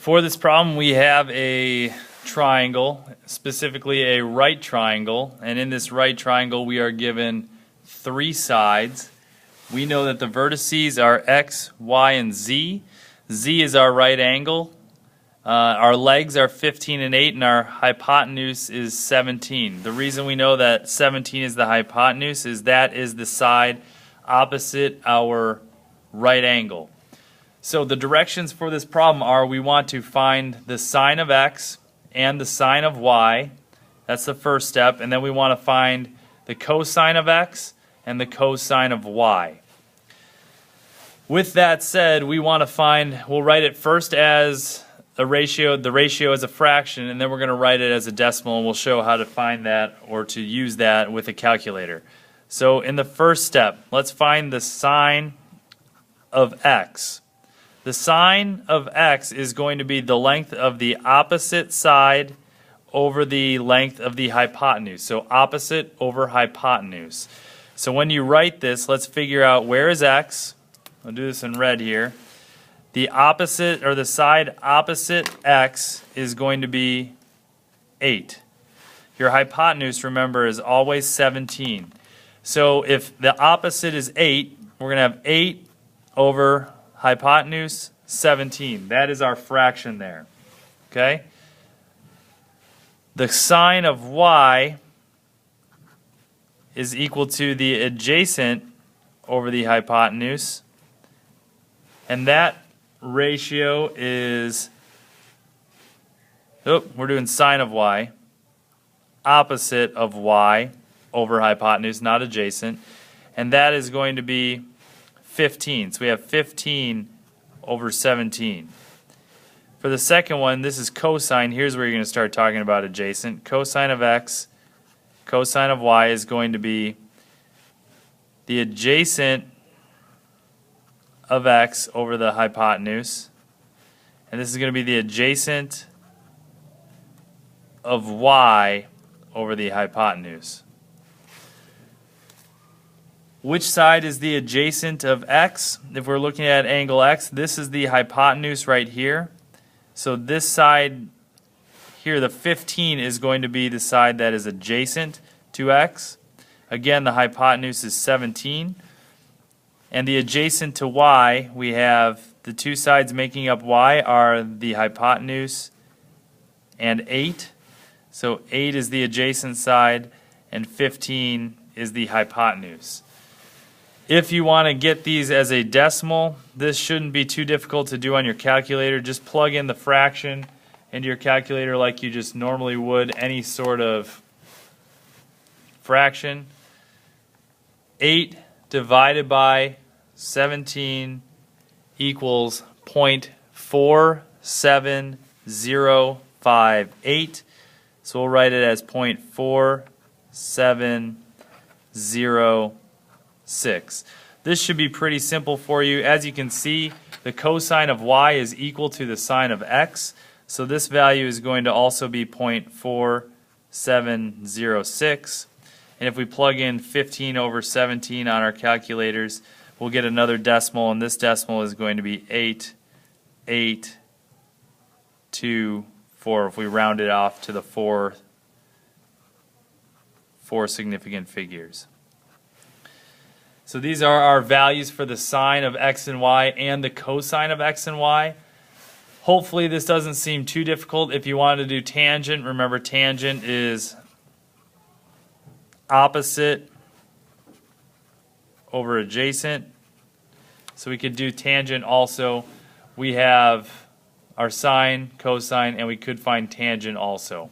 For this problem, we have a triangle, specifically a right triangle, and in this right triangle we are given three sides. We know that the vertices are x, y, and z. Z is our right angle. Our legs are 15 and 8, and our hypotenuse is 17. The reason we know that 17 is the hypotenuse is that is the side opposite our right angle. So the directions for this problem are we want to find the sine of x and the sine of y. That's the first step. And then we want to find the cosine of x and the cosine of y. With that said, we want to find, we'll write it first as a ratio, the ratio as a fraction, and then we're going to write it as a decimal, and we'll show how to find that or to use that with a calculator. So in the first step, let's find the sine of x. The sine of x is going to be the length of the opposite side over the length of the hypotenuse. So opposite over hypotenuse. So when you write this, let's figure out where is x. I'll do this in red here. The opposite, or the side opposite x, is going to be 8. Your hypotenuse, remember, is always 17. So if the opposite is 8, we're going to have 8 over hypotenuse 17. That is our fraction there. Okay? The sine of y is equal to the adjacent over the hypotenuse. And that ratio is, we're doing sine of y, opposite of y over hypotenuse, not adjacent. And that is going to be 15. So we have 15 over 17. For the second one, this is cosine. Here's where you're going to start talking about adjacent. Cosine of x, cosine of y is going to be the adjacent of x over the hypotenuse. And this is going to be the adjacent of y over the hypotenuse. Which side is the adjacent of x? If we're looking at angle x, this is the hypotenuse right here. So this side here, the 15, is going to be the side that is adjacent to x. Again, the hypotenuse is 17. And the adjacent to y, we have the two sides making up y are the hypotenuse and 8. So 8 is the adjacent side and 15 is the hypotenuse. If you want to get these as a decimal, this shouldn't be too difficult to do on your calculator. Just plug in the fraction into your calculator like you just normally would any sort of fraction. 8 divided by 17 equals 0.4708. So we'll write it as 0.4706. This should be pretty simple for you. As you can see, the cosine of y is equal to the sine of x. So this value is going to also be 0.4706. And if we plug in 15 over 17 on our calculators, we'll get another decimal, and this decimal is going to be 8.824 if we round it off to the four significant figures. So these are our values for the sine of x and y and the cosine of x and y. Hopefully this doesn't seem too difficult. If you wanted to do tangent, remember tangent is opposite over adjacent. So we could do tangent also. We have our sine, cosine, and we could find tangent also.